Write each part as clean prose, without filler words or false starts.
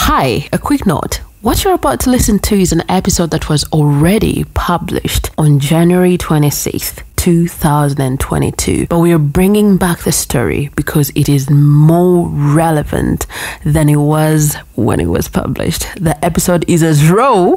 Hi, a quick note. What you're about to listen to is an episode that was already published on January 26th, 2022. But we are bringing back the story because it is more relevant than it was when it was published. The episode is as raw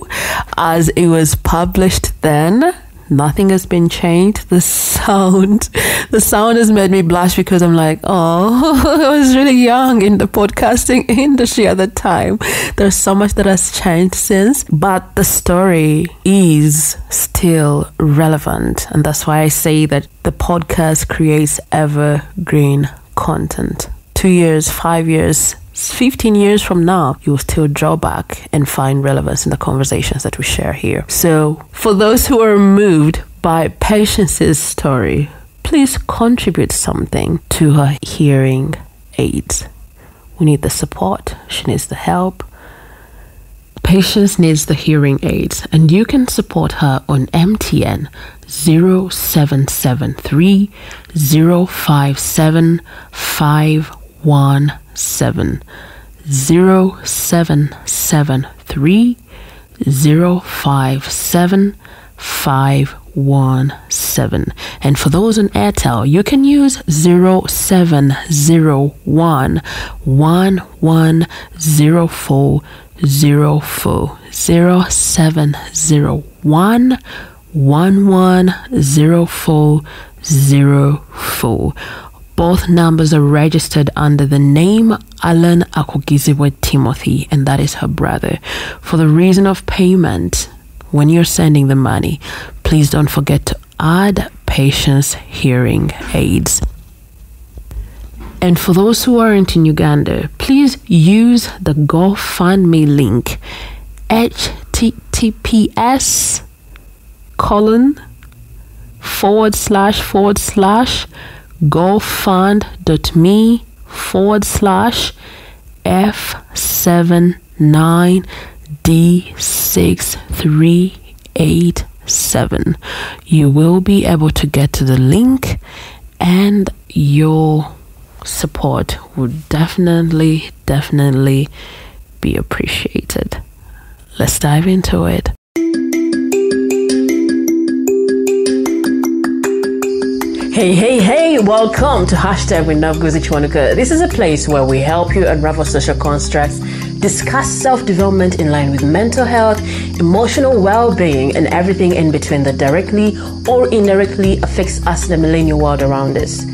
as it was published then. Nothing has been changed. The sound has made me blush because I'm like, oh, I was really young in the podcasting industry at the time. There's so much that has changed since, but the story is still relevant. And that's why I say that the podcast creates evergreen content. 2 years, 5 years, 15 years from now, you'll still draw back and find relevance in the conversations that we share here. So for those who are moved by Patince's story, please contribute something to her hearing aids. We need the support. She needs the help. Patince needs the hearing aids, and you can support her on MTN 0773 057 517 0773 057 517. And for those on Airtel, you can use 0701 110404 0701 110404. Both numbers are registered under the name Alan Akogizibwe Timothy, and that is her brother. For the reason of payment, when you're sending the money, please don't forget to add Patince hearing aids. And for those who aren't in Uganda, please use the GoFundMe link https://gofund.me/F79D6387. You will be able to get to the link, and your support would definitely be appreciated. Let's dive into it. Hey, welcome to Hashtag with Kizito. This is a place where we help you unravel social constructs, discuss self-development in line with mental health, emotional well-being, and everything in between that directly or indirectly affects us in the millennial world around us.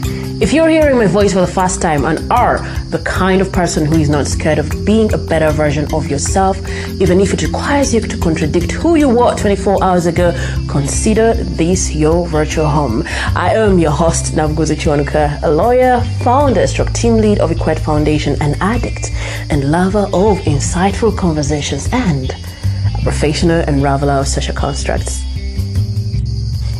If you're hearing my voice for the first time and are the kind of person who is not scared of being a better version of yourself, even if it requires you to contradict who you were 24 hours ago, consider this your virtual home. I am your host, Kizito, a lawyer, founder, team lead of Equate Foundation, an addict and lover of insightful conversations, and a professional unraveler of social constructs.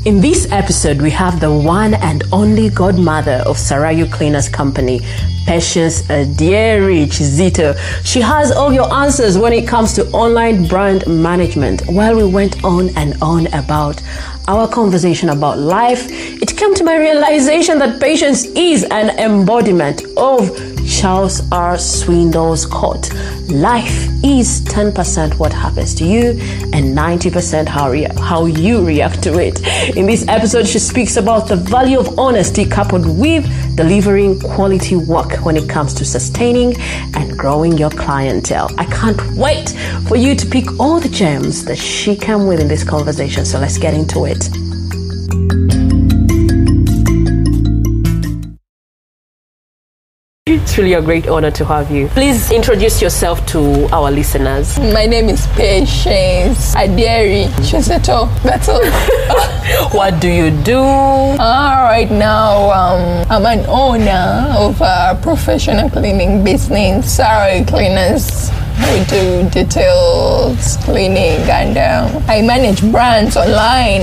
In this episode, we have the one and only godmother of Sarayu Cleaners Company, Patince Adyeeri Kizito. She has all your answers when it comes to online brand management. While we went on and on about our conversation about life, it came to my realization that Patince is an embodiment of Charles R. Swindoll's quote: life is 10% what happens to you and 90% how you react to it. In this episode, she speaks about the value of honesty coupled with delivering quality work when it comes to sustaining and growing your clientele. I can't wait for you to pick all the gems that she came with in this conversation. So let's get into it. It's really a great honor to have you. Please introduce yourself to our listeners. My name is Patince Adyeeri Kizito. That's all. What do you do? Right now, I'm an owner of a professional cleaning business, Sarayu Cleaners. We do details, cleaning, and I manage brands online.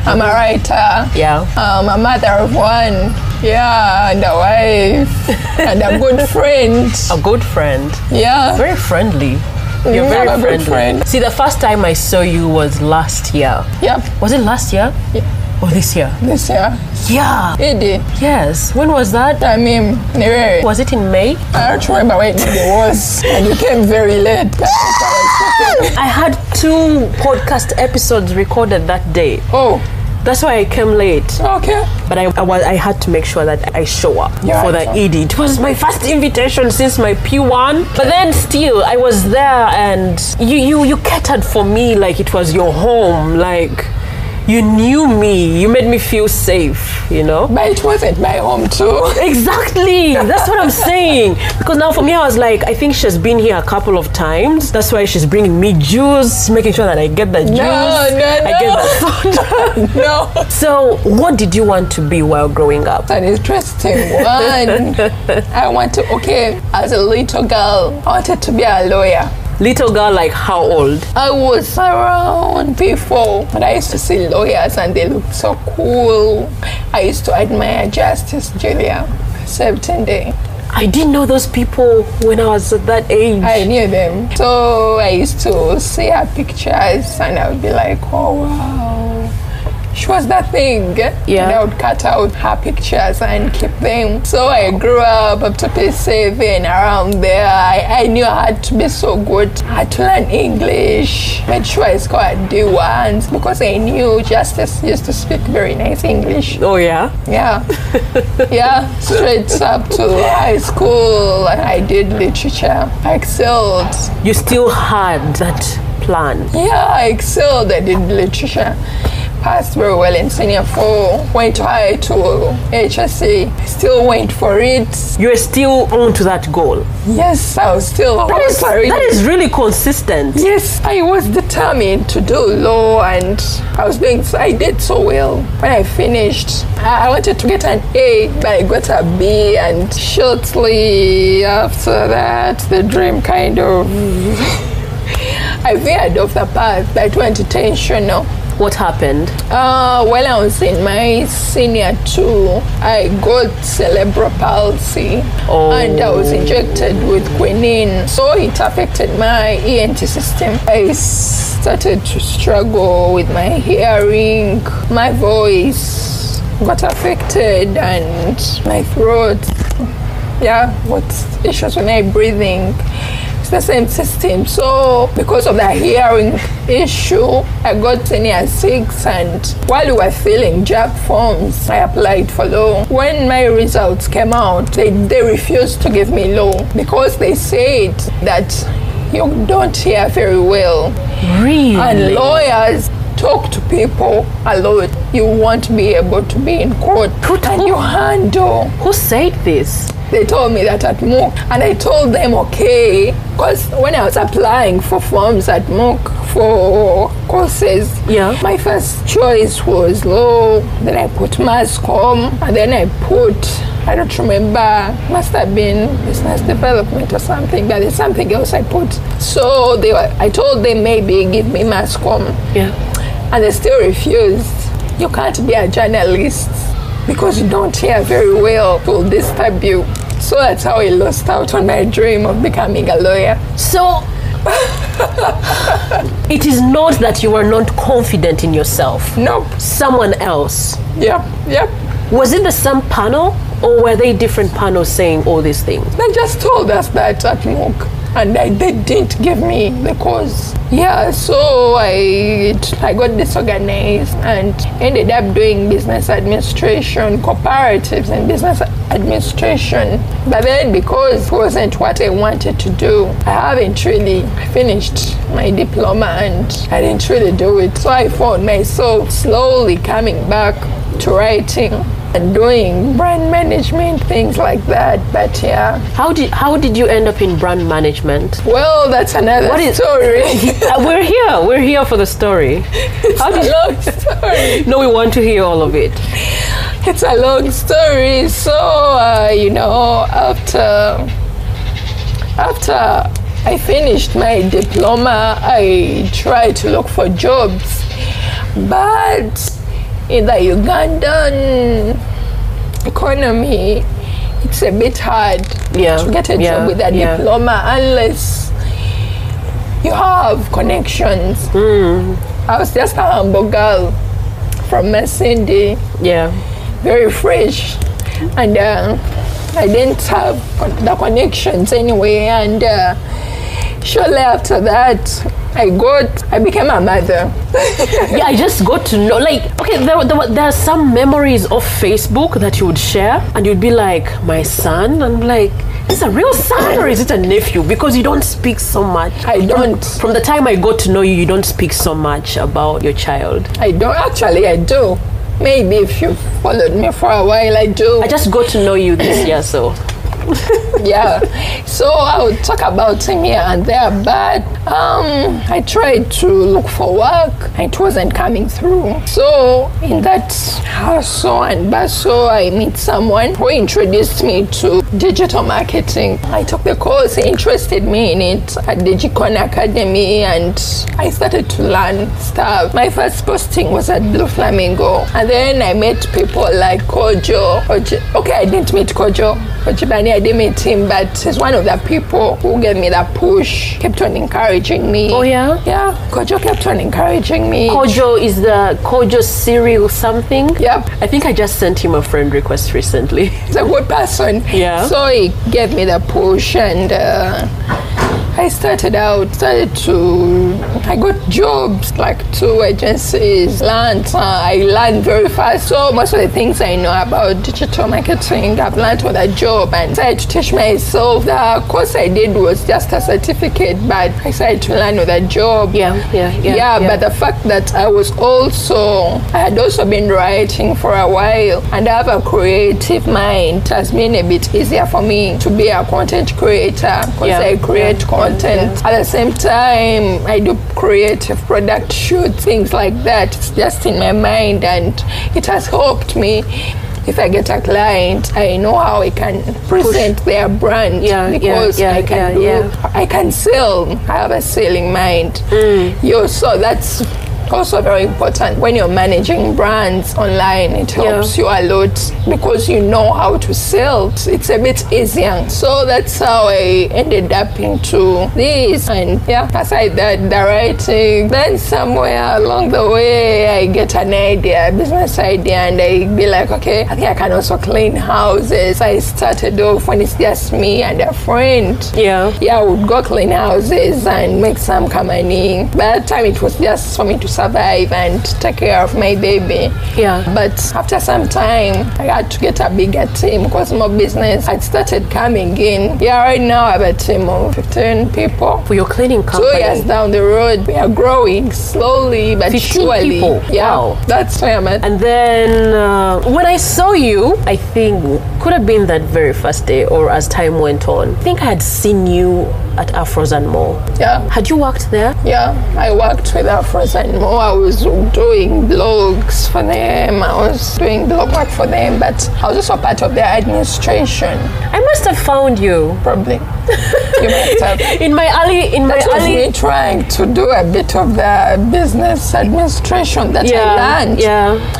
I'm a writer. Yeah. I'm a mother of one. Yeah, and a wife. And a good friend. A good friend. Yeah. Very friendly. You're very friendly. Good friend. See, the first time I saw you was last year. Yep. Was it last year? Yeah. Oh, this year? This year. Yeah. Idi. Yes. When was that? I mean, Was it in May? I don't remember when it was. And you came very late. I had 2 podcast episodes recorded that day. Oh. That's why I came late. Okay. But I had to make sure that I show up for the ED. It was my first invitation since my P1. But then still, I was there and you catered for me like it was your home. Like, you knew me. You made me feel safe, you know? But it wasn't my home too. Exactly. That's what I'm saying. Because now for me, I was like, I think she's been here a couple of times. That's why she's bringing me juice, making sure that I get the juice. I get the soda. No. So what did you want to be while growing up? An interesting one. As a little girl, I wanted to be a lawyer. Little girl, like how old? I was around P4, but I used to see lawyers and they looked so cool. I used to admire Justice Julia 17 Day. I didn't know those people when I was at that age. I knew them. So I used to see her pictures and I would be like, oh wow. She was that thing. Yeah. And I would cut out her pictures and keep them. So I grew up to P7, around there. I knew I had to be so good. I had to learn English. Made sure I scored D1s because I knew Justice used to speak very nice English. Oh yeah? Yeah. Yeah. Straight up to high school. I did literature. I excelled. You still had that plan? Yeah, I excelled. I did literature. Passed very well in senior 4, went high to HSC, still went for it. You're still on to that goal? Yes, I was still on for it. That is really consistent. Yes, I was determined to do law and I did so well. When I finished, I wanted to get an A, but I got a B, and shortly after that, the dream kind of... I veered off the path, but it went intentional. What happened? While I was in my senior 2, I got cerebral palsy and I was injected with quinine. So it affected my ENT system. I started to struggle with my hearing. My voice got affected and my throat. Yeah, what issues with my breathing. The same system. So because of the hearing issue, I got senior 6, and while we were filling job forms, I applied for law. When my results came out, they refused to give me law because they said that you don't hear very well. Really? And lawyers talk to people a lot. You won't be able to be in court. And you handle. Who said this? They told me that at MOOC, and I told them okay, because when I was applying for forms at MOOC for courses, my first choice was law, then I put mass comm, and then I put, I don't remember, must have been business development or something, but there's something else I put. So I told them maybe give me mass comm, and they still refused. You can't be a journalist because you don't hear very well, will disturb you. So that's how I lost out on my dream of becoming a lawyer. So it is not that you were not confident in yourself. Nope. Someone else. Yep. Was it the same panel, or were they different panels saying all these things? They just told us that at MOOC, and they didn't give me the course. Yeah, so I got disorganized and ended up doing business administration, cooperatives and business administration. But then because it wasn't what I wanted to do, I haven't really finished my diploma and I didn't really do it. So I found myself slowly coming back to writing and doing brand management, things like that. But yeah. How did you end up in brand management? Well, that's another story. We're here for the story. It's a long story. No, we want to hear all of it. It's a long story. So after I finished my diploma, I tried to look for jobs, but in the Ugandan economy, it's a bit hard to get a job with a diploma unless you have connections. I was just a humble girl from Masindi. Yeah. Very fresh. And I didn't have the connections anyway. And shortly after that, I became a mother. Yeah, I just got to know, like, okay, there are some memories of Facebook that you would share, and you'd be like, my son, and I'm like, is it a real son or is it a nephew? Because you don't speak so much. I don't. From the time I got to know you, you don't speak so much about your child. I don't. Actually, I do. Maybe if you followed me for a while, I do. I just got to know you this year, so. Yeah, so I would talk about him here and there, but I tried to look for work and it wasn't coming through. So in that hustle and bustle, I meet someone who introduced me to digital marketing. I took the course, he interested me in it at Digicon Academy, and I started to learn stuff. My first posting was at Blue Flamingo, and then I met people like Kojo. Okay, I didn't meet Kojo. Ojibani, I didn't meet him, but he's one of the people who gave me that push, kept on encouraging me. Oh, yeah? Yeah, Kojo kept on encouraging me. Kojo is the Kojo cereal something? Yep. I think I just sent him a friend request recently. He's a good person. Yeah. So he gave me the push, and I I got jobs, like 2 agencies, I learned very fast. So most of the things I know about digital marketing, I've learned on that job, and started to teach myself. The course I did was just a certificate, but I started to learn with that job. Yeah, but the fact that I had also been writing for a while, and I have a creative mind, it has been a bit easier for me to be a content creator, because I create content. At the same time, I do creative product shoots, things like that. It's just in my mind, and it has helped me. If I get a client, I know how I can present their brand, because I can sell. I have a selling mind. So that's also very important when you're managing brands online. It helps you a lot because you know how to sell. It's a bit easier. So that's how I ended up into this. And aside that, the writing, then somewhere along the way I get an idea, a business idea, and I be like, okay, I think I can also clean houses. I started off when it's just me and a friend. I would go clean houses and make some money. By that time it was just for me to survive and take care of my baby. But after some time, I had to get a bigger team because more business had started coming in. Right now I have a team of 15 people. For your cleaning company? 2 years down the road, we are growing slowly but 15 surely. People. Wow. That's where I'm at. And then when I saw you, I think could have been that very first day or as time went on, I think I had seen you at Afros and More. Had you worked there? I worked with Afros and More. I was doing blogs for them. I was doing blog work for them, but I was also part of their administration. I must have found you. Probably. You must have. That was me trying to do a bit of the business administration that I learned.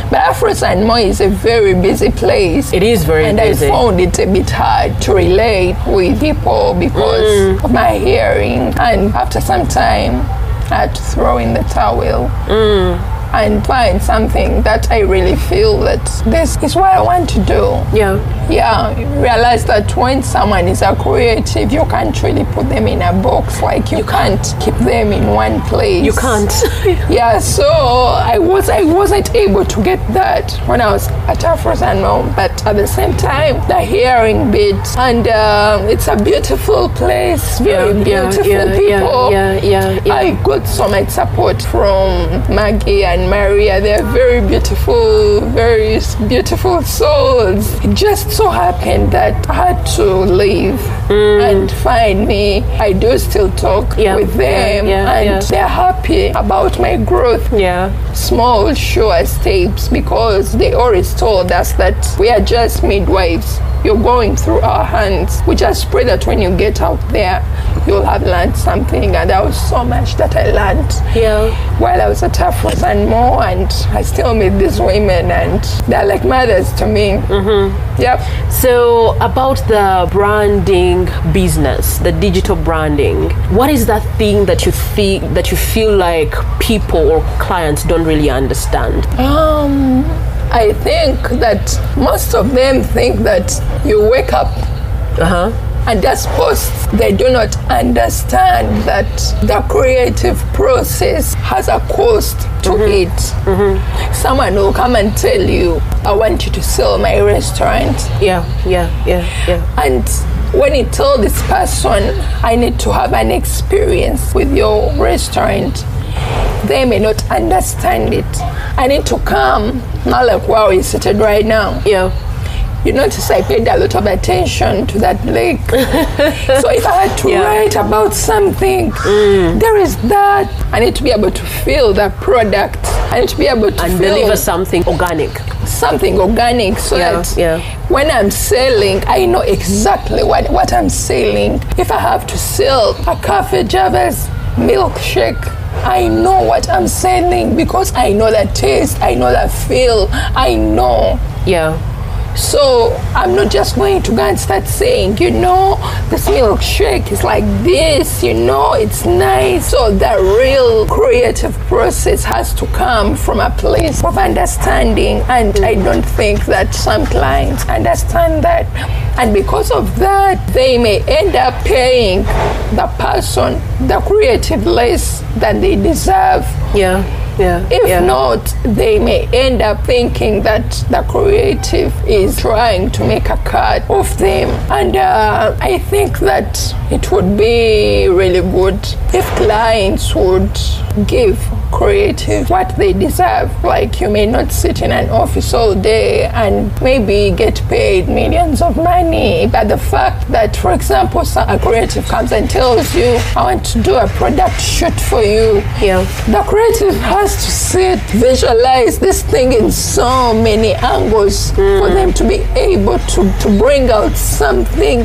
But Afros and More is a very busy place. It is very busy. And I found it a bit hard to relate with people because of my hearing. And after some time, I had to throw in the towel and find something that I really feel that this is what I want to do. Realize that when someone is a creative, you can't really put them in a box. Like you can't keep them in one place. You can't. So I wasn't able to get that when I was at Afros and More, but at the same time, the hearing bit, and it's a beautiful place, very beautiful people. I got so much support from Maggie and Maria. They're very beautiful souls. It just so happened that I had to leave and find me. I do still talk with them, and they're happy about my growth. Small, sure steps, because they always told us that we are just midwives. You're going through our hands. We just pray that when you get out there, you'll have learned something. And there was so much that I learned while I was at Afros and More, and I still meet these women, and they're like mothers to me. So about the branding branding business, the digital branding, what is that thing that you feel like people or clients don't really understand? I think that most of them think that you wake up and just post. They do not understand that the creative process has a cost to it. Someone will come and tell you, I want you to sell my restaurant. Yeah. And when you tell this person, I need to have an experience with your restaurant, they may not understand it. I need to come, not like, wow, you seated right now. Yeah. You notice I paid a lot of attention to that link. So if I had to write about something, there is that. I need to be able to feel that product. I need to be able to deliver something organic. Something organic, so that when I'm selling, I know exactly what I'm selling. If I have to sell a Cafe Java's milkshake, I know what I'm selling because I know that taste, I know that feel, I know. Yeah. So I'm not just going to go and start saying, you know, this milkshake is like this, you know, it's nice. So the real creative process has to come from a place of understanding. And I don't think that some clients understand that. And because of that, they may end up paying the person, the creative, less than they deserve. If not, they may end up thinking that the creative is trying to make a cut of them. And I think that it would be really good if clients would give creative what they deserve. Like, you may not sit in an office all day and maybe get paid millions of money, but the fact that, for example, a creative comes and tells you, I want to do a product shoot for you. The creative has to sit, visualize this thing in so many angles for them to be able to bring out something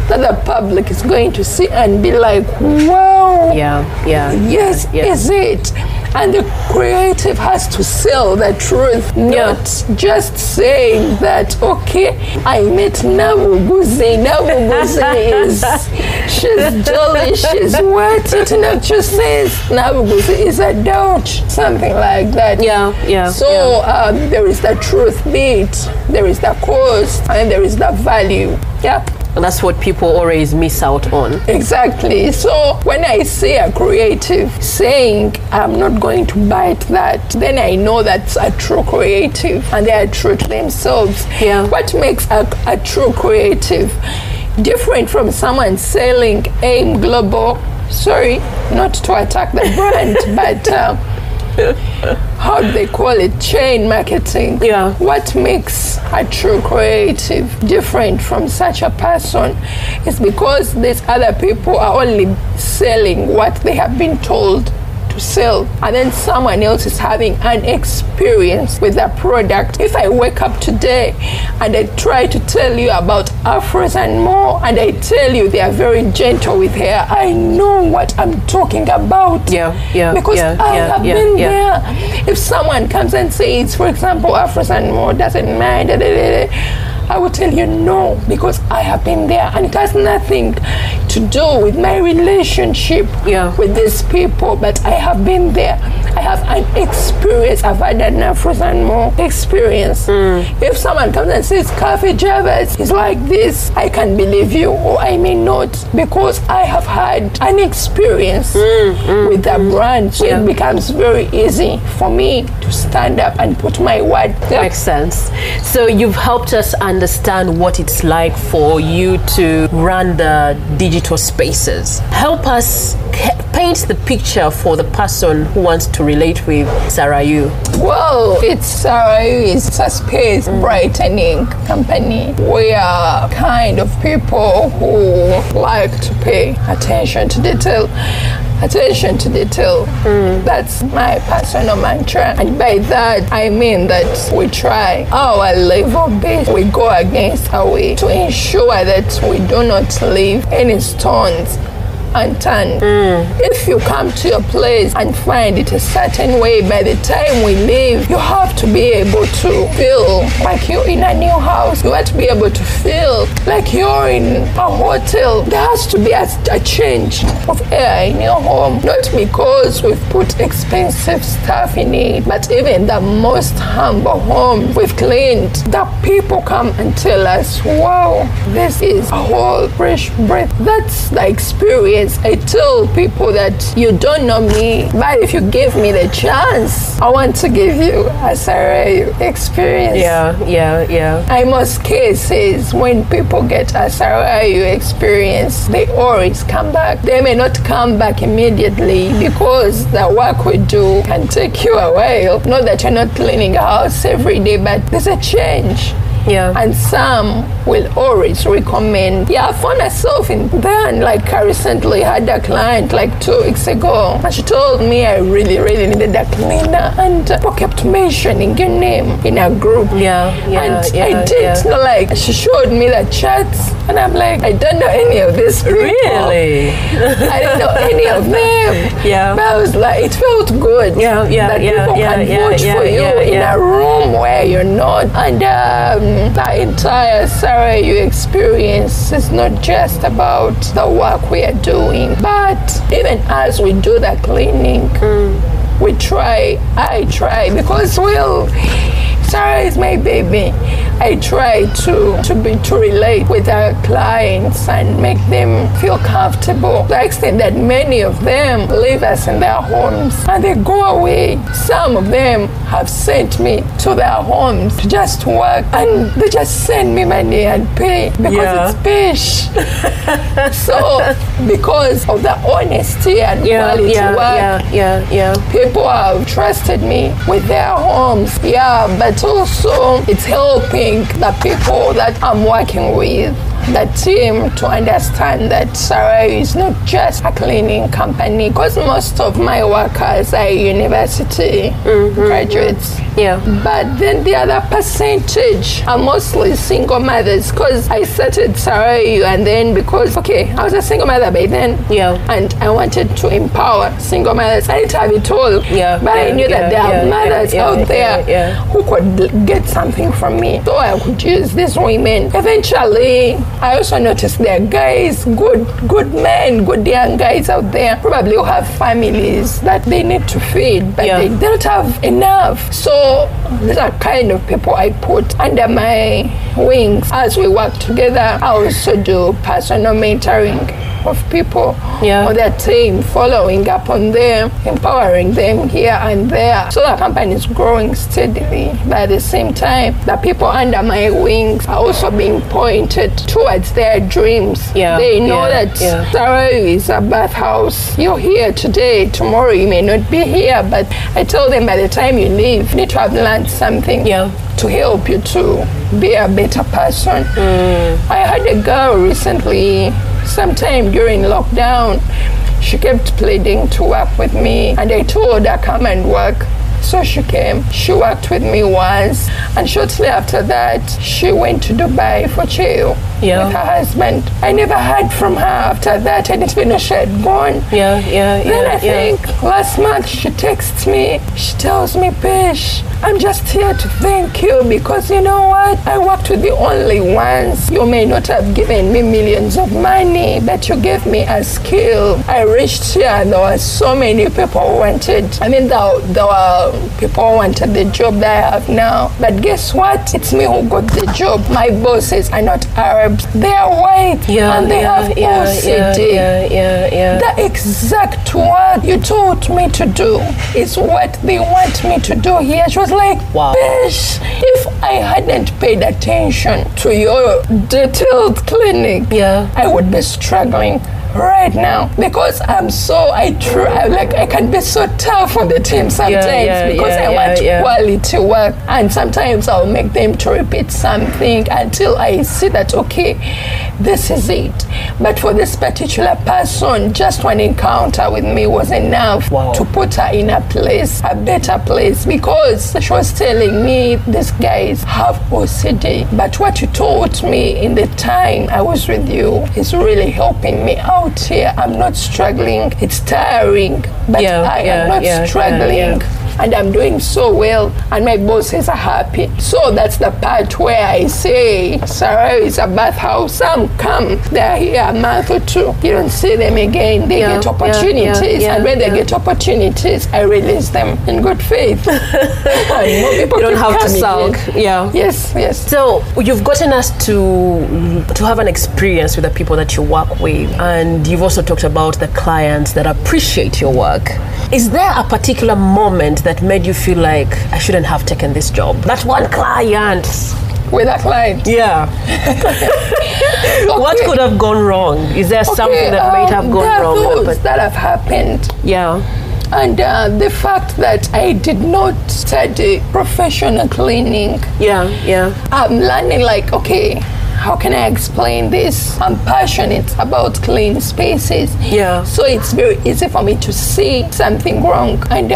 that the public is going to see and be like, wow, yes, is it? And the creative has to sell the truth, not just saying that, okay, I met Nabuguzi. She's jolly, she's what? It actually says Nabuguzi is a douche, something like that. So there is the truth bit, there is the cost, and there is the value. And that's what people always miss out on. Exactly. So when I see a creative saying, I'm not going to bite that, then I know that's a true creative and they are true to themselves. What makes a true creative different from someone selling AIM Global? Sorry, not to attack the brand, but how do they call it? Chain marketing. What makes a true creative different from such a person is because these other people are only selling what they have been told to sell, and then someone else is having an experience with that product. If I wake up today and I try to tell you about afros and more, and I tell you they are very gentle with hair, I know what I'm talking about. Because I have been there. If someone comes and says, for example, afros and more doesn't mind, I will tell you no, because I have been there, and it has nothing to do with my relationship with these people, but I have been there. I have an experience. I've had an Afros and more experience. If someone comes and says Cafe Javas is like this, I can believe you, or I may not, because I have had an experience with the brand. So it becomes very easy for me to stand up and put my word. Makes sense. So you've helped us understand what it's like for you to run the digital spaces. Help us paint the picture for the person who wants to relate with Sarayu. Well, Sarayu is a space brightening company. We are kind of people who like to pay attention to detail. Attention to detail. That's my personal mantra. And by that, I mean that we try our level best. We go against our way to ensure that we do not leave any stones unturned. If you come to your place and find it a certain way, by the time we leave, you have to be able to feel like you're in a new house. You have to be able to feel like you're in a hotel. There has to be a change of air in your home, not because we've put expensive stuff in it, but even the most humble home we've cleaned, the people come and tell us, wow, this is a whole fresh breath. That's the experience. I tell people that you don't know me, but if you give me the chance, I want to give you a Sarayu experience. In most cases, when people get a Sarayu experience, they always come back. They may not come back immediately because the work we do can take you a while. Not that you're not cleaning a house every day, but there's a change. And some will always recommend. I found myself in then, like I recently had a client like 2 weeks ago, and she told me I really needed a cleaner, and people kept mentioning your name in a group. I didn't know, like, she showed me the chats, and I'm like, I don't know any of these people. Really? I didn't know any of them. But I was like, it felt good that people can vote for you in a room where you're not. And the entire Sarayu experience is not just about the work we are doing, but even as we do the cleaning, I try, because Sarah is my baby. I try to relate with our clients and make them feel comfortable. To the extent that many of them leave us in their homes and they go away. Some of them have sent me to their homes to just work, and they just send me money and pay because it's fish. So because of the honesty and quality work, people have trusted me with their homes. But also it's helping the people that I'm working with, the team, to understand that Sarayu is not just a cleaning company, because most of my workers are university graduates. But then the other percentage are mostly single mothers, because I started Sarayu, and then because I was a single mother by then, and I wanted to empower single mothers. I didn't have it all, but I knew that there are mothers out there who could get something from me, so I could use these women. Eventually, I also noticed there are guys, good men, good young guys out there, probably who have families that they need to feed, but they don't have enough. So these are kind of people I put under my wings as we work together. I also do personal mentoring of people on their team, following up on them, empowering them here and there. So the company is growing steadily. But at the same time, the people under my wings are also being pointed towards their dreams. They know that Sarayu is a bathhouse. You're here today, tomorrow you may not be here, but I tell them by the time you leave, you need to have learned something to help you to be a better person. I had a girl recently, sometime during lockdown, she kept pleading to work with me, and I told her, come and work. So she came, she worked with me once, and shortly after that, she went to Dubai for chill with her husband. I never heard from her after that. I didn't even know she had gone. Then I think last month she texts me, she tells me, Pish, I'm just here to thank you, because you know what? I worked with the only ones. You may not have given me millions of money, but you gave me a skill. I reached here and there were so many people who wanted, there were people who wanted the job that I have now. But guess what? It's me who got the job. My bosses are not Arabs. They are white and they have OCD. The exact word you told me to do is what they want me to do here. She was like, Bish, if I hadn't paid attention to your detailed clinic, I would be struggling right now, because I can be so tough on the team sometimes, because I want quality work, and sometimes I'll make them to repeat something until I see that this is it. But for this particular person, just one encounter with me was enough to put her in a place, a better place, because she was telling me these guys have OCD. But what you taught me in the time I was with you is really helping me out here. I'm not struggling. It's tiring, but I am not struggling. And I'm doing so well, and my bosses are happy. So that's the part where I say, Sarah is a bathhouse. Some come, they're here a month or two. You don't see them again. They get opportunities, and when they get opportunities, I release them in good faith. And more people you don't have to sulk. Yes. So you've gotten us to have an experience with the people that you work with, and you've also talked about the clients that appreciate your work. Is there a particular moment that made you feel like I shouldn't have taken this job? That one client. With a client? Yeah. What could have gone wrong? Is there something that might have gone wrong? That have happened. Yeah. And the fact that I did not study professional cleaning. Yeah. I'm learning like, okay, how can I explain this? I'm passionate about clean spaces. Yeah. So it's very easy for me to see something wrong. And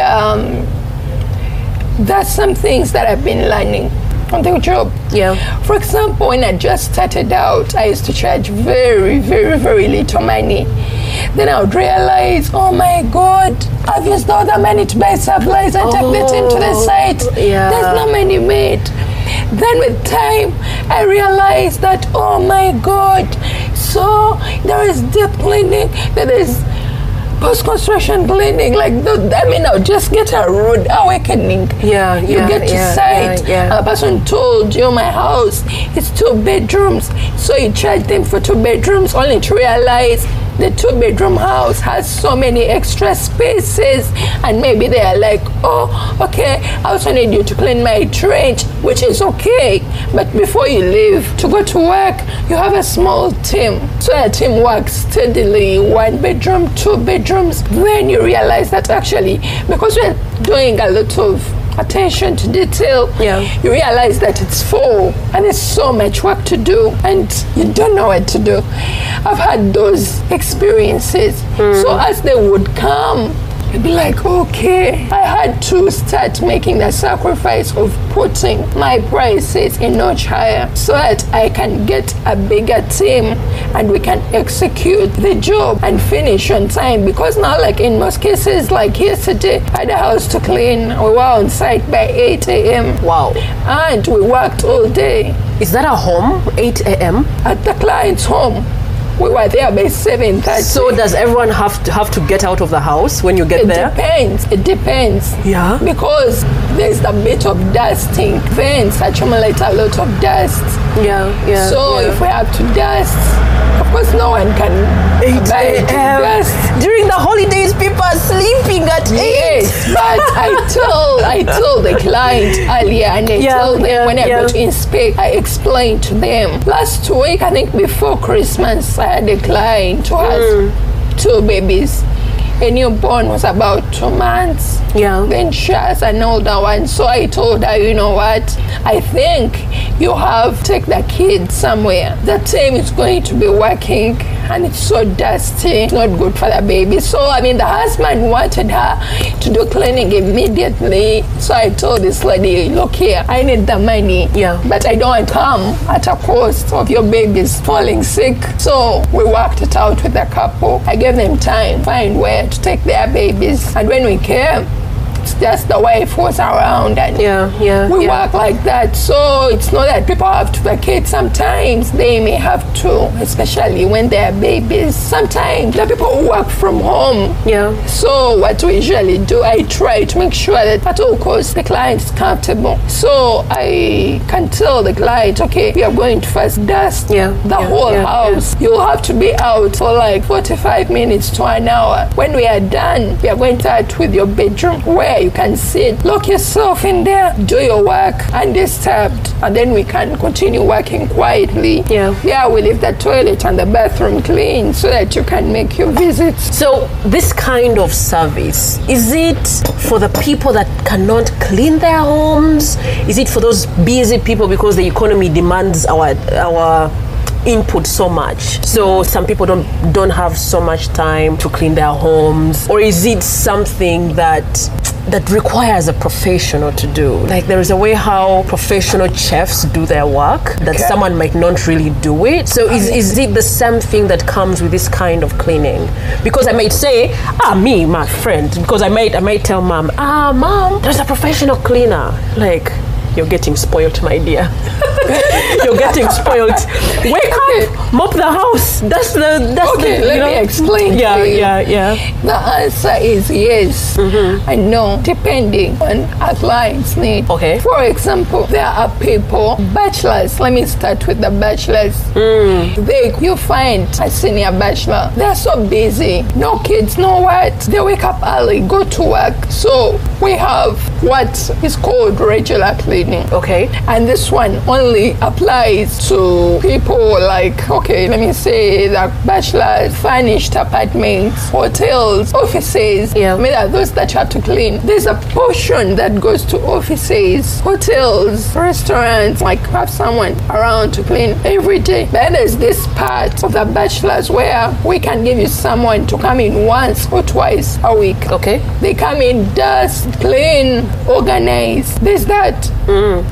that's some things that I've been learning on the job. Yeah. For example, when I just started out, I used to charge very, very, very little money. Then I would realize, oh my God, I've used all the money to buy supplies and take it into the site. Yeah. There's no money made. Then with time, I realized that, oh my God, so there is deep cleaning, there is post-construction cleaning. Like, I'll just get a rude awakening. Yeah. You get to site, a person told you my house is 2 bedrooms, so you charge them for 2 bedrooms, only to realize the 2-bedroom house has so many extra spaces, and maybe they are like, oh, okay, I also need you to clean my trench, which is okay, but before you leave to go to work, you have a small team. So a team works steadily, 1 bedroom, 2 bedrooms. Then you realize that actually, because we're doing a lot of attention to detail, you realize that it's full and there's so much work to do and you don't know what to do. I've had those experiences. So as they would come, you'd be like, okay, I had to start making the sacrifice of putting my prices a notch higher so that I can get a bigger team and we can execute the job and finish on time. Because now, like in most cases, like yesterday, I had a house to clean. We were on site by 8 a.m. Wow. And we worked all day. Is that a home, 8 a.m.? At the client's home. We were there by 7:30. So does everyone have to get out of the house when you get there? It depends. Yeah. Because there's a bit of dusting. Vents accumulate a lot of dust. Yeah. So if we have to dust, of course no one can 8 a.m. During the holidays, people are sleeping at 8. Yes, but I told the client earlier, and I told them when I go to inspect, I explained to them. Last week, I think before Christmas, I had a client who has 2 babies. A newborn was about 2 months. Yeah. Then she has an older one. So I told her, you know what? I think you have to take the kid somewhere. The team is going to be working and it's so dusty. It's not good for the baby. So, the husband wanted her to do cleaning immediately. So I told this lady, look here, I need the money. Yeah. But I don't want to come at a cost of your babies falling sick. So we worked it out with the couple. I gave them time to find where to take their babies. And when we came, it's just the wife was around and we work like that. So it's not that people have to vacate. Sometimes they may have to, especially when they're babies. Sometimes the people who work from home. Yeah. So what we usually do, I try to make sure that at all costs the client is comfortable. So I can tell the client, okay, we are going to first dust the whole house. You'll have to be out for like 45 minutes to an hour. When we are done, we are going to start with your bedroom where you can sit, lock yourself in there, do your work undisturbed, and then we can continue working quietly. We leave the toilet and the bathroom clean so that you can make your visits. So this kind of service, is it for the people that cannot clean their homes? Is it for those busy people because the economy demands our input so much. So some people don't have so much time to clean their homes, or is it something that requires a professional to do? Like there is a way how professional chefs do their work that someone might not really do it. So is it the same thing that comes with this kind of cleaning? Because I might say, me, my friend, because I might tell mom, mom, there's a professional cleaner. Like, you're getting spoiled, my dear. You're getting spoiled. Wake up, mop the house. That's the. Let me explain. Yeah. The answer is yes. I know, depending on a client's need. Okay. For example, there are people, bachelors. Let me start with the bachelors. You find a senior bachelor. They're so busy. No kids, no what. They wake up early, go to work. So we have what is called regular cleaning. Okay. And this one only applies to people like, let me say the bachelors, furnished apartments, hotels, offices. Yeah. Those that you have to clean. There's a portion that goes to offices, hotels, restaurants, like have someone around to clean every day. Then there's this part of the bachelors where we can give you someone to come in once or twice a week. Okay. They come in, dust, clean, organize. There's that.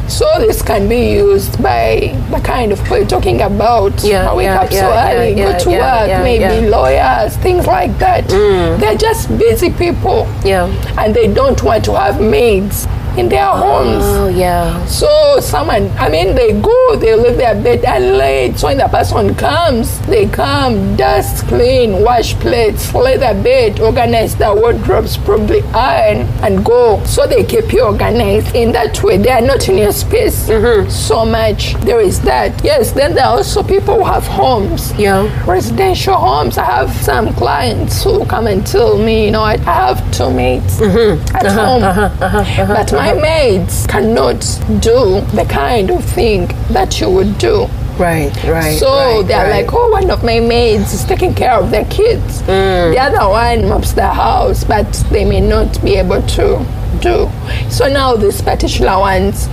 So this can be used by the kind of people you're talking about. Wake up so early, go to work, maybe lawyers, things like that. They're just busy people. And they don't want to have maids in their homes. So they leave their bed and late. So when the person comes, they come, dust, clean, wash plates, lay the bed, organize the wardrobes, probably iron, and go. So they keep you organized. In that way, they are not in your space so much. There is that. Yes, then there are also people who have homes. Residential homes. I have some clients who come and tell me, I have 2 maids at home. But my maids cannot do the kind of thing that you would do. Right. So they're like, one of my maids is taking care of their kids. The other one mops the house, but they may not be able to do. So now these particular ones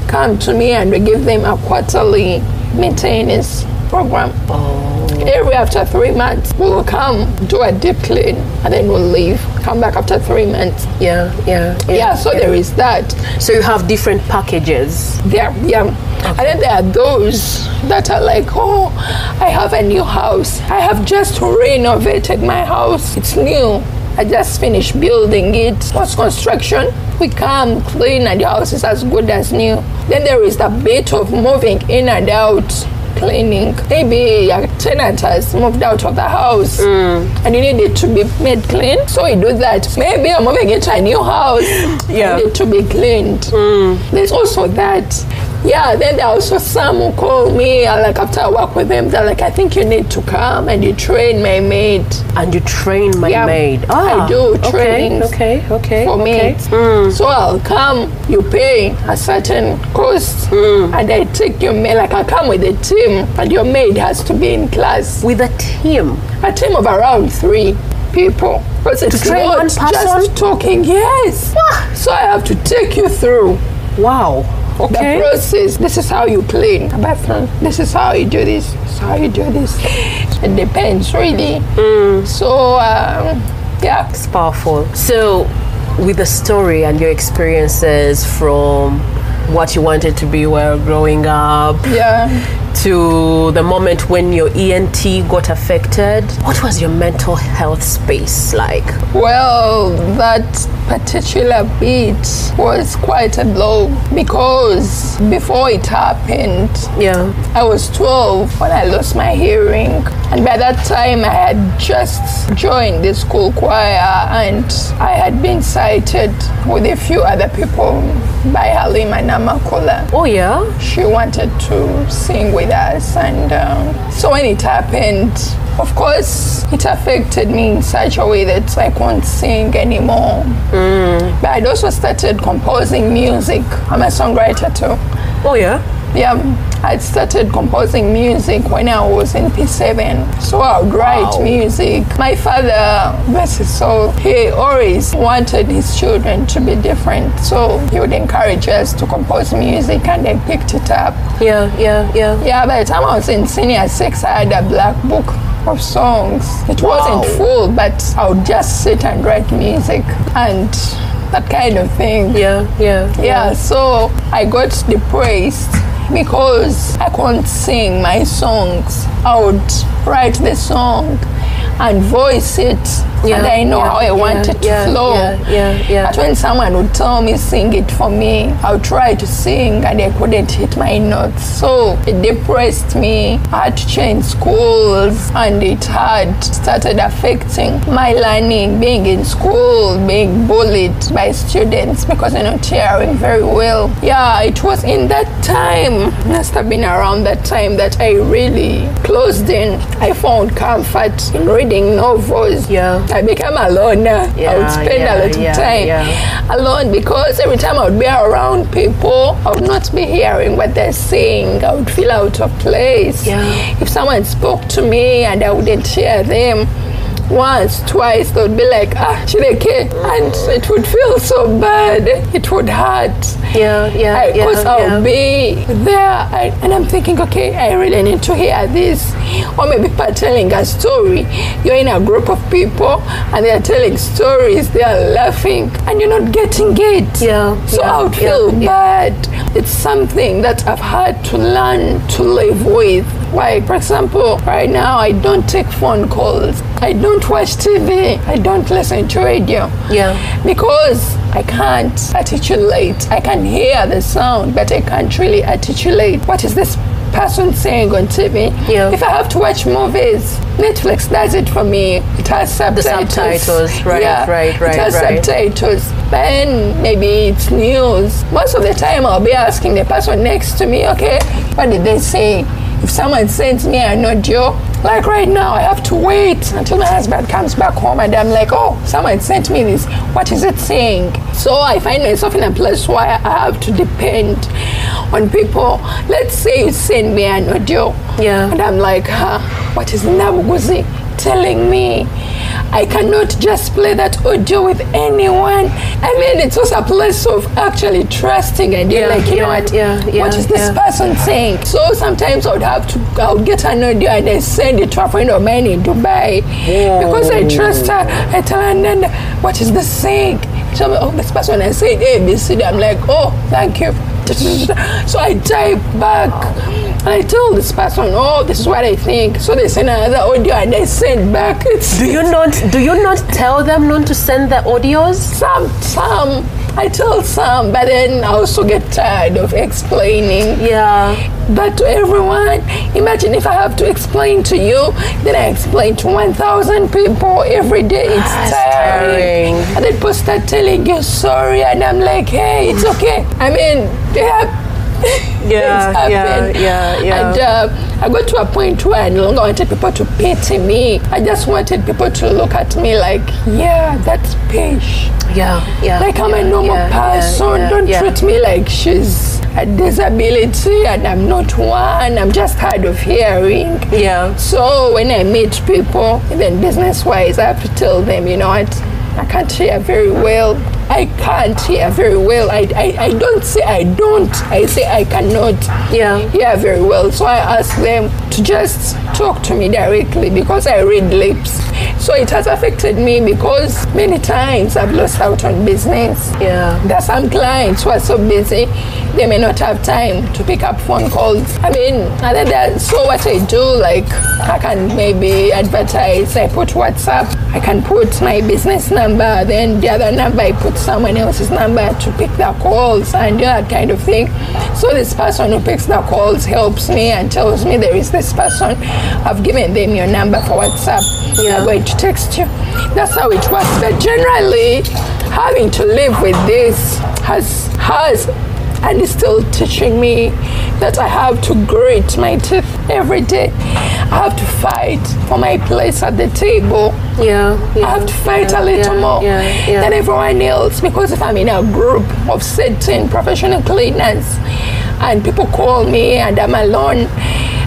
come to me and we give them a quarterly maintenance program. Every after 3 months, we'll come, do a deep clean, and then we'll leave. Come back after 3 months. So there is that. So you have different packages. Okay. And then there are those that are like, I have a new house. I have just renovated my house. It's new. I just finished building it. Post construction. We come clean and the house is as good as new. Then there is the bit of moving in and out, cleaning. Maybe your tenant has moved out of the house and you need it to be made clean. So we do that. Maybe you're moving into a new house. You need it to be cleaned. There's also that. Then there are also some who call me, like after I work with them, they're like, I think you need to come and you train my maid. And you train my maid? I do trainings for maids. So I'll come, you pay a certain cost, and I take your maid, like I come with a team, and your maid has to be in class. With a team? A team of around 3 people. Because it's to train not one person? Just talking, yes. So I have to take you through. Wow. Okay. The process. This is how you clean a bathroom. This is how you do this. This is how you do this. It depends, really. So, it's powerful. So, with the story and your experiences from what you wanted to be while growing up, to the moment when your ENT got affected, what was your mental health space like? Well, that particular bit was quite a blow because before it happened, I was 12 when I lost my hearing, and by that time I had just joined the school choir and I had been sighted with a few other people by Halima Namakula. She wanted to sing with us, and so when it happened, of course, it affected me in such a way that I couldn't sing anymore. But I'd also started composing music. I'm a songwriter too. I started composing music when I was in P7. So I would write music. My father, bless his soul, he always wanted his children to be different. So he would encourage us to compose music, and I picked it up. Yeah, by the time I was in senior 6, I had a black book of songs. It wasn't full, but I would just sit and write music and that kind of thing. Yeah, so I got depressed because I couldn't sing my songs. I would write the song and voice it, and I know how I want it to flow. But when someone would tell me, sing it for me, I would try to sing and I couldn't hit my notes. So it depressed me. I had to change schools, and it had started affecting my learning, being in school, being bullied by students because I'm not hearing very well. Yeah, it was in that time, must have been around that time, that I really closed in. I found comfort in reading novels. I became a loner. I would spend a lot of time alone because every time I would be around people, I would not be hearing what they're saying. I would feel out of place. If someone spoke to me and I wouldn't hear them, once, twice, they would be like, Chideke, and it would feel so bad. It would hurt. Because I'll be there and I'm thinking, okay, I really need to hear this. Or maybe people are telling a story. You're in a group of people and they're telling stories, they're laughing, and you're not getting it. So I would feel bad. It's something that I've had to learn to live with. Like, for example, right now I don't take phone calls. I don't watch TV. I don't listen to radio. Because I can't articulate. I can hear the sound, but I can't really articulate. What is this person saying on TV? If I have to watch movies, Netflix does it for me. It has subtitles. The subtitles, right. It has subtitles. Then maybe it's news. Most of the time I'll be asking the person next to me, okay, what did they say? If someone sends me an audio, like right now, I have to wait until my husband comes back home and I'm like, oh, someone sent me this. What is it saying? So I find myself in a place where I have to depend on people. Let's say you send me an audio. And I'm like, what is Nabuguzi telling me? I cannot just play that audio with anyone. I mean, it's also a place of actually trusting and you're like, you know what? What is this person saying? So sometimes I would get an audio and I send it to a friend of mine in Dubai because I trust her. I tell her, Nanda, what is this saying? So, this person I said ABC. I'm like, oh, thank you. So I type back and I tell this person, oh, this is what I think. So they send another audio and I send back. Do you not tell them not to send the audios? Some I tell some, but then I also get tired of explaining. But to everyone, imagine if I have to explain to you, then I explain to 1,000 people every day. It's tiring. And then people start telling you sorry, and I'm like, hey, it's okay. I mean, things happen. And I got to a point where I no longer wanted people to pity me. I just wanted people to look at me like, that's Pish. Like I'm a normal person. Don't treat me like she's a disability and I'm not one. I'm just hard of hearing. So when I meet people, even business-wise, I have to tell them, you know what, I can't hear very well. I can't hear very well. I don't say I don't. I say I cannot hear very well. So I ask them to just talk to me directly because I read lips. So it has affected me because many times I've lost out on business. There are some clients who are so busy, they may not have time to pick up phone calls. I mean, other than that, so what I do, like, I can maybe advertise. I put WhatsApp. I can put my business number, then the other number I put someone else's number to pick the calls and that kind of thing. So this person who picks the calls helps me and tells me there is this person. I've given them your number for WhatsApp. They're going to text you. That's how it works. But generally, having to live with this has and is still teaching me that I have to grit my teeth every day. I have to fight for my place at the table. I have to fight a little more than everyone else, because if I'm in a group of certain professional cleaners, and people call me and I'm alone.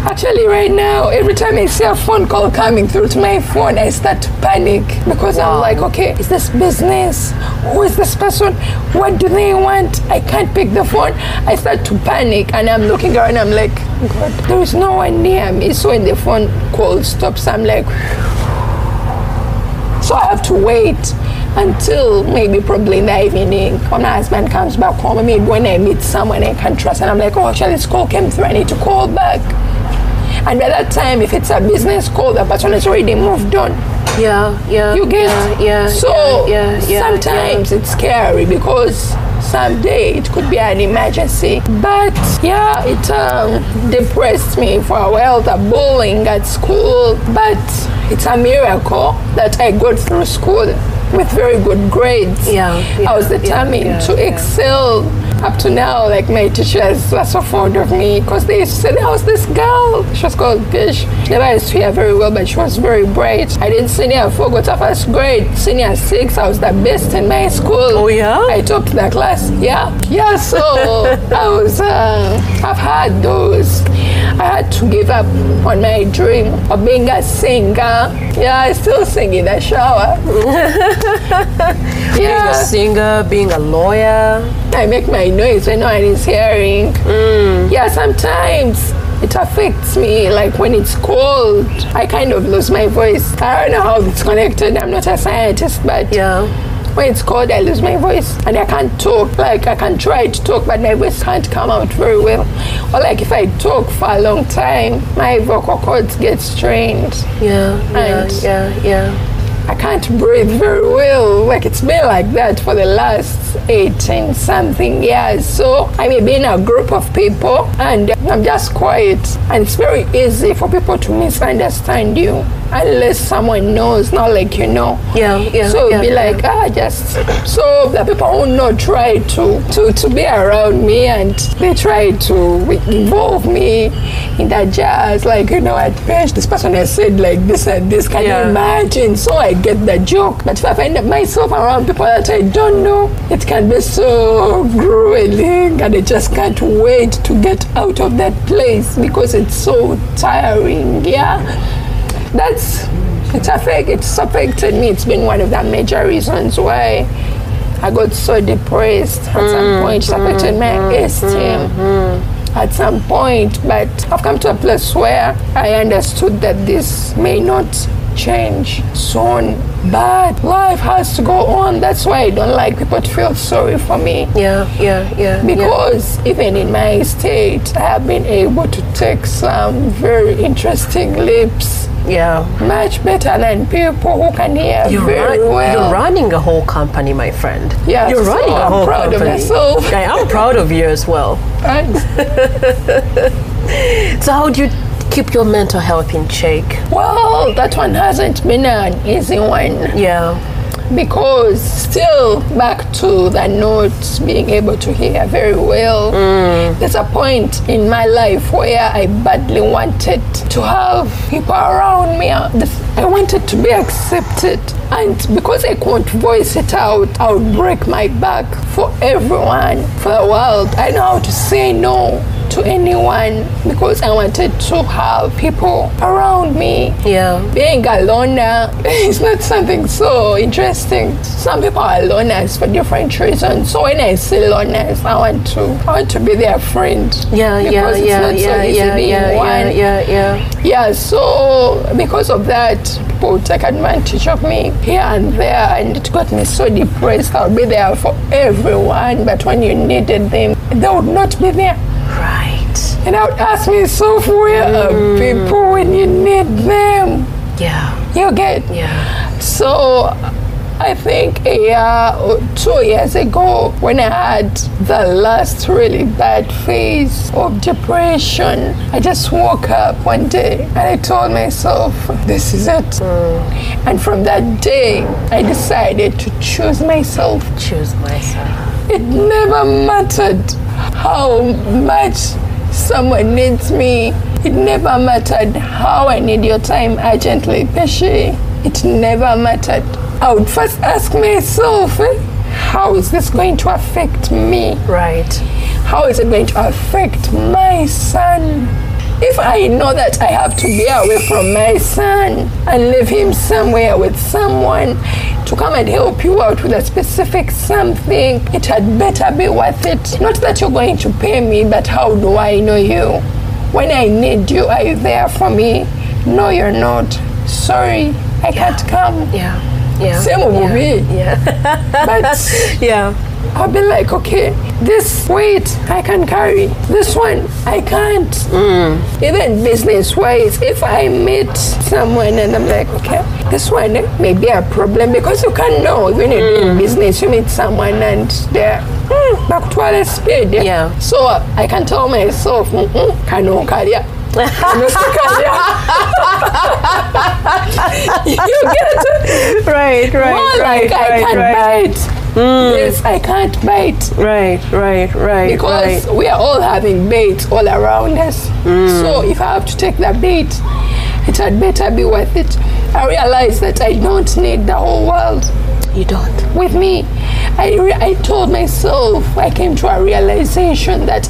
Actually, right now, every time I see a phone call coming through to my phone, I start to panic because I'm like, okay, is this business? Who is this person? What do they want? I can't pick the phone. I start to panic and I'm looking around. I'm like, God, there is no one near me. So when the phone call stops, I'm like, so I have to wait until maybe probably in the evening when my husband comes back home. Maybe when I meet someone I can trust and I'm like, oh, actually this call came through, I need to call back. And by that time, if it's a business call, the person has already moved on. You get sometimes it's scary because someday it could be an emergency. But yeah, it depressed me for a while, the bullying at school. But it's a miracle that I got through school with very good grades. I was determined to excel. Up to now, like my teachers were so fond of me because they used to say, there was this girl, she was called Gish. She never used to hear very well, but she was very bright. I did senior 4, got her first grade. Senior 6, I was the best in my school. Oh yeah? I topped the class. So I was, I've had those. I had to give up on my dream of being a singer. I still sing in the shower. Being a singer, being a lawyer. I make my noise when no one is hearing. Sometimes it affects me, like when it's cold, I kind of lose my voice. I don't know how it's connected. I'm not a scientist, but when it's cold, I lose my voice and I can't talk. Like I can try to talk, but my voice can't come out very well. Or like if I talk for a long time, my vocal cords get strained. I can't breathe very well. Like it's been like that for the last 18 something years. So I may be in a group of people and I'm just quiet. And it's very easy for people to misunderstand you unless someone knows, not like you know. So it'd be like, just so the people who know try to be around me and they try to involve me in that jazz, like, you know, at first this person has said like this and this, can you imagine? So I get the joke. But if I find myself around people that I don't know, it can be so grueling and I just can't wait to get out of that place because it's so tiring. It's affected me. It's been one of the major reasons why I got so depressed at some point. It affected my esteem at some point, but I've come to a place where I understood that this may not change soon, but life has to go on. That's why I don't like people to feel sorry for me. Because even in my state, I have been able to take some very interesting leaps. Much better than people who can hear very well. You're running a whole company, my friend. You're running a whole company. I'm proud of myself. I'm proud of you as well. Thanks. So how do you keep your mental health in check? Well, that one hasn't been an easy one. Because still back to the not being able to hear very well, there's a point in my life where I badly wanted to have people around me. I wanted to be accepted, and because I couldn't voice it out, I would break my back for everyone, for the world. I know how to say no to anyone because I wanted to have people around me. Being a loner is not something so interesting. Some people are loners for different reasons. So when I see loners, I want to be their friend. Because it's not so easy being one. So because of that, people take advantage of me here and there, and it got me so depressed. I'll be there for everyone, but when you needed them, they would not be there. And I would ask myself, where are people when you need them? You get? So I think a year or 2 years ago, when I had the last really bad phase of depression, I just woke up one day and I told myself, this is it. And from that day, I decided to choose myself. It never mattered how much someone needs me. It never mattered how I need your time urgently, Pesci. It never mattered. I would first ask myself, how is this going to affect me? how is it going to affect my son? If I know that I have to be away from my son and leave him somewhere with someone to come and help you out with a specific something, it had better be worth it. Not that you're going to pay me, but how do I know you? When I need you, are you there for me? No, you're not. Sorry, I can't come. Same with me. But I'll be like, okay, this weight I can carry, this one I can't. Even business-wise, if I meet someone and I'm like, okay, this one may be a problem, because you can't know when you're doing business, you meet someone and they're back to our speed. So I can tell myself, kano kalya. You get it? Right. I can't bite. Yes, I can't bite. Right. Because we are all having bait all around us. So if I have to take the bait, it had better be worth it. I realize that I don't need the whole world. You don't. With me. I told myself, I came to a realization that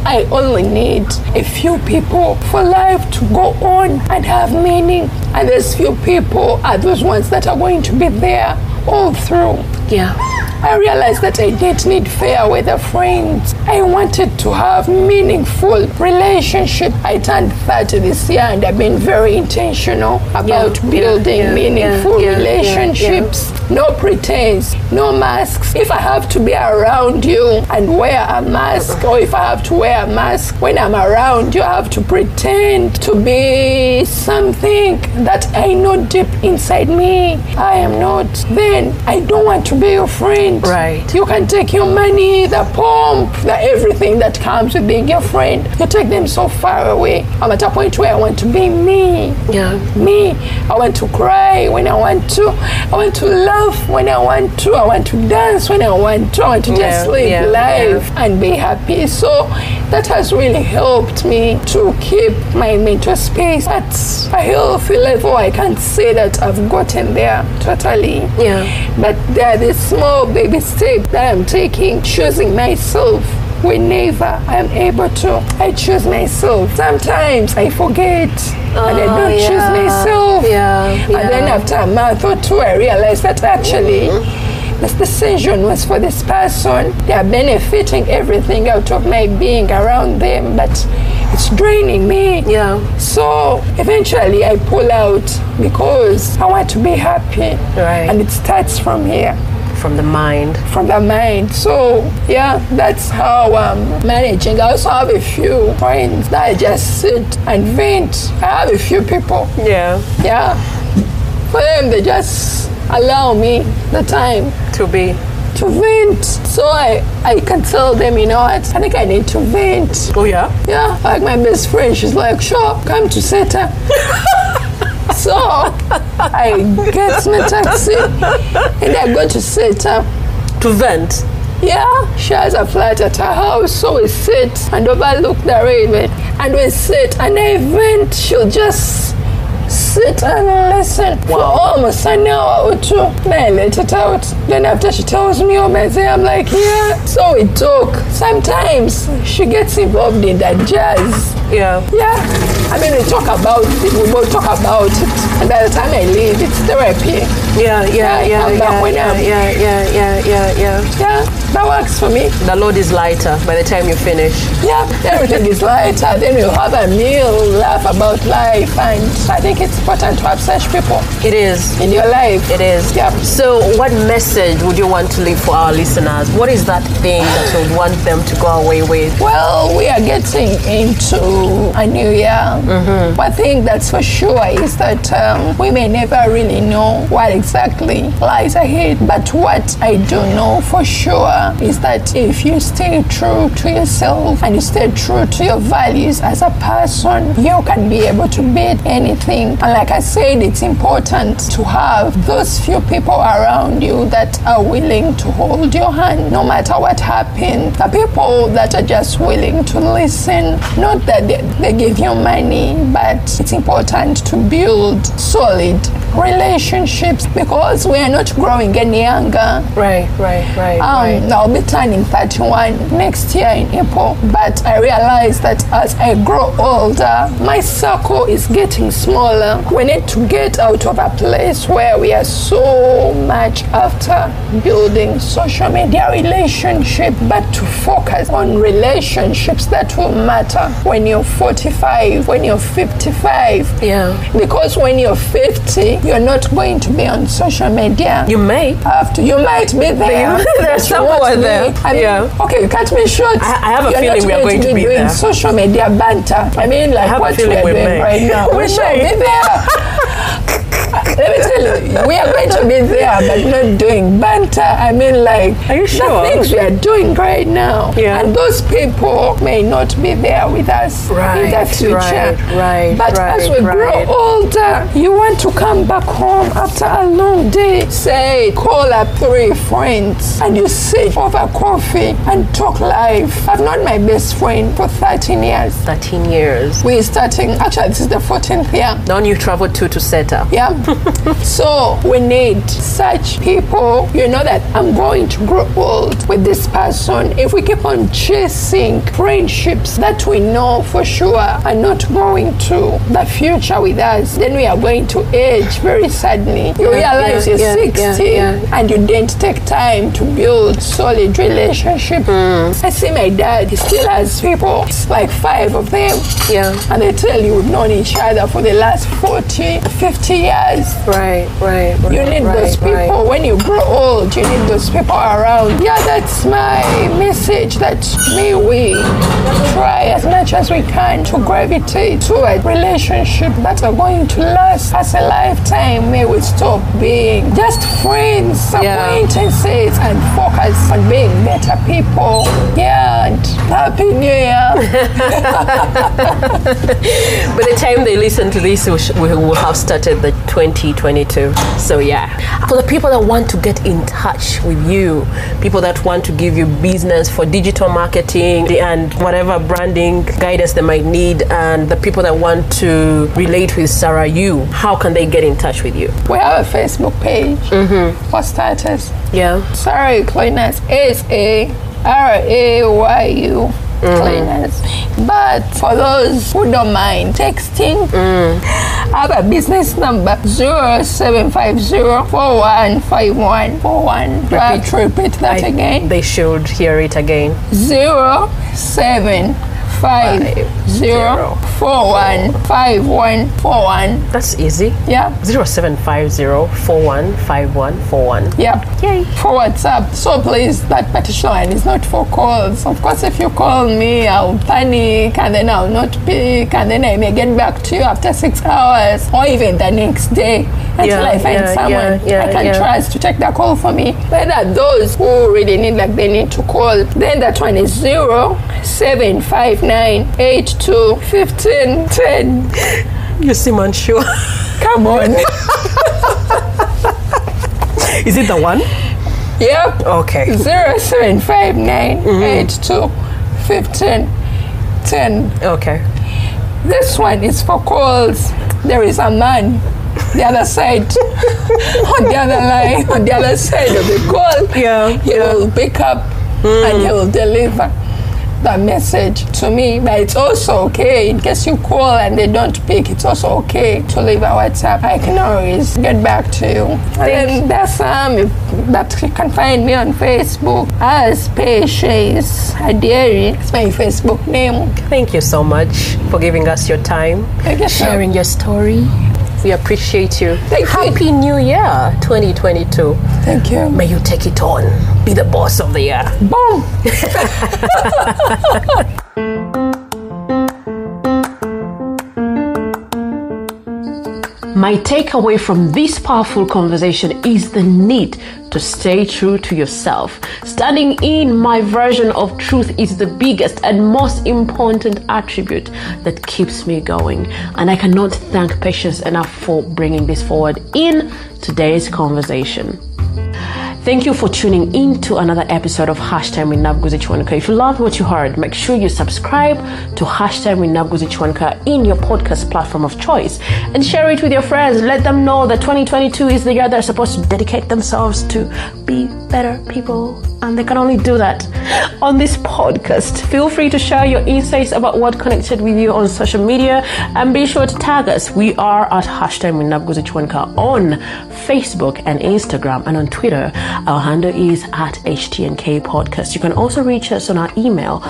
I only need a few people for life to go on and have meaning. And those few people are those ones that are going to be there all through. I realized that I didn't need fair weather friends. I wanted to have meaningful relationship. I turned 30 this year and I've been very intentional about building meaningful relationships. No pretense, no masks. If I have to be around you and wear a mask, or if I have to wear a mask when I'm around you, I have to pretend to be something that I know deep inside me I am not, then I don't want to be your friend. Right. You can take your money, the pump, the everything that comes with being your friend. You take them so far away. I'm at a point where I want to be me. Me. I want to cry when I want to. I want to laugh when I want to. I want to dance when I want to. I want to just live life and be happy. So that has really helped me to keep my mental space at a healthy level. I can't say that I've gotten there totally. But there are these small baby steps that I'm taking, choosing myself. Whenever I'm able to, I choose myself. Sometimes I forget and I don't choose myself. And then after a month or two, I realize that actually this decision was for this person. They are benefiting everything out of my being around them, but it's draining me. So eventually I pull out because I want to be happy. And it starts from here. From the mind. So that's how I'm managing. I also have a few friends that I just sit and vent. I have a few people. For them, they just allow me the time to vent. So I can tell them, you know what, I think I need to vent. Like my best friend, she's like, sure, come to Seta. So I get my taxi and I go to Seta to vent. She has a flat at her house, so we sit and overlook the railway, and we sit and I vent. She'll just sit and listen for almost an hour or two. Then I let it out. Then after she tells me all my day, I'm like, so we talk. Sometimes she gets involved in that jazz. I mean, we talk about it, we both talk about it, and by the time I leave, it's therapy. That works for me. The load is lighter by the time you finish. Everything is lighter. Then we'll have a meal, laugh about life, and I think it's important to have such people. It is. In your life. It is. So what message would you want to leave for our listeners? What is that thing that you would want them to go away with? Well, we are getting into a new year. One thing that's for sure is that we may never really know what exactly lies ahead, but what I do know for sure is that if you stay true to yourself and you stay true to your values as a person, you can be able to beat anything. And like I said, it's important to have those few people around you that are willing to hold your hand no matter what happens. The people that are just willing to listen, not that they give you money, but it's important to build solid relationships because we are not growing any younger. Right. I'll be turning 31 next year in April, but I realize that as I grow older, my circle is getting smaller. We need to get out of a place where we are so much after building social media relationship, but to focus on relationships that will matter when you're 45, when you're 55. Yeah. Because when you're 50, you're not going to be on social media. You may have to. You might be there. There's someone there. I mean, okay, cut me short. I have a feeling we are going to be doing there. Social media banter. I mean, like what we are doing right now. We shall be there. Let me tell you, we are going to be there, but not doing banter. I mean, like, are you sure? The things we are doing right now. Yeah. And those people may not be there with us in the future. Right. But as we grow older, you want to come back home after a long day. Say, call up 3 friends and you sit over coffee and talk life. I've known my best friend for 13 years. 13 years. We're starting, actually, this is the 14th year. The one you traveled to Seta. Yeah. So we need such people, you know, that I'm going to grow old with this person. If we keep on chasing friendships that we know for sure are not going to the future with us, then we are going to age very sadly. You realize you're 60 and you didn't take time to build solid relationship. I see my dad, he still has people, it's like 5 of them. Yeah. And they tell you we've known each other for the last 40, 50 years. Right. You need those people. When you grow old, you need those people around. Yeah, that's my message, that may we try as much as we can to gravitate to a relationship that are going to last us a lifetime. May we stop being just friends, acquaintances, and focus on being better people. Yeah, and Happy New Year. By the time they listen to this, we will have started the 2022. So for the people that want to get in touch with you, people that want to give you business for digital marketing and whatever branding guidance they might need, and the people that want to relate with Sarah Yu, how can they get in touch with you? We have a Facebook page for starters. Yeah. Sarah Yu Cleaners, SARAYU. Cleaners. But for those who don't mind texting, I have a business number 0750-415141. Repeat that again. They should hear it again. 0750-415141. That's easy. Yeah. 0750-415141. Yeah. Yay. For WhatsApp. So please, that partition line is not for calls. Of course, if you call me, I'll panic and then I'll not pick and then I may get back to you after 6 hours or even the next day until I find someone I can trust to take the call for me. But those who really need, like, they need to call, then that one is 0759821510. You seem unsure. Come on. Is it the one? Yep. Okay. 0759821510. Okay. This one is for calls. There is a man the other side, on the other line, on the other side of the call. Yeah. He will pick up and he will deliver the message to me. But it's also okay in case you call and they don't pick. It's also okay to leave a WhatsApp. I can always get back to you. And there's that you can find me on Facebook as Patience Adyeeri. It's my Facebook name. Thank you so much for giving us your time, sharing your story. We appreciate you. Happy New Year 2022. Thank you. May you take it on. Be the boss of the year. Boom. My takeaway from this powerful conversation is the need to stay true to yourself. Standing in my version of truth is the biggest and most important attribute that keeps me going. And I cannot thank Patience enough for bringing this forward in today's conversation. Thank you for tuning in to another episode of Hashtag with Nabguzi Chwanka. If you loved what you heard, make sure you subscribe to Hashtag with Nabguzi Chwanka in your podcast platform of choice and share it with your friends. Let them know that 2022 is the year they're supposed to dedicate themselves to be better people, and they can only do that on this podcast. Feel free to share your insights about what connected with you on social media, and be sure to tag us. We are at Hashtag with Nabguzi Chwanka on Facebook and Instagram, and on Twitter our handle is at HTNK Podcast. You can also reach us on our email,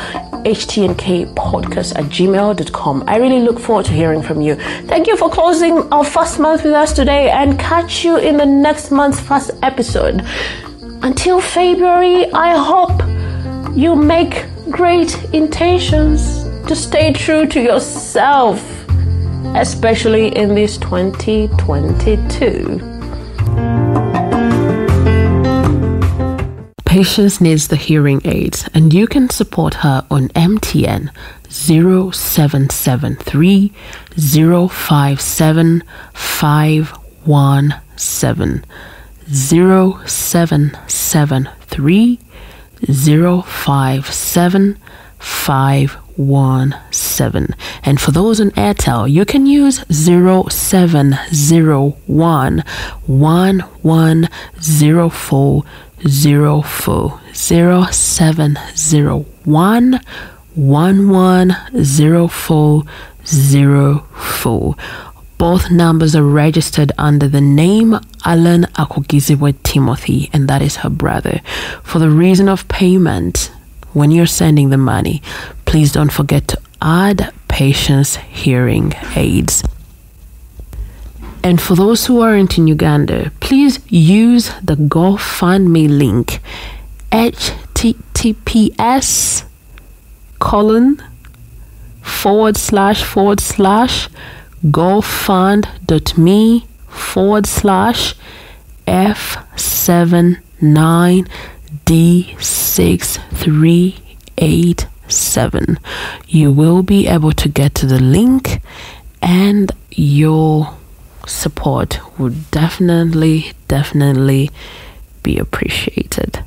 htnkpodcast@gmail.com. I really look forward to hearing from you. Thank you for closing our first month with us today, and catch you in the next month's first episode. Until February, I hope you make great intentions to stay true to yourself, especially in this 2022. Patience needs the hearing aids, and you can support her on MTN 0773 057 517 0773 057 517. And for those on Airtel, you can use 0701 1104 04 0701 1104 04. Both numbers are registered under the name Alan Akogizibwe Timothy, and that is her brother. For the reason of payment, when you're sending the money, please don't forget to add Patience hearing aids. And for those who aren't in Uganda, please use the GoFundMe link, gofund.me//F79D6387. You will be able to get to the link, and your support would definitely be appreciated.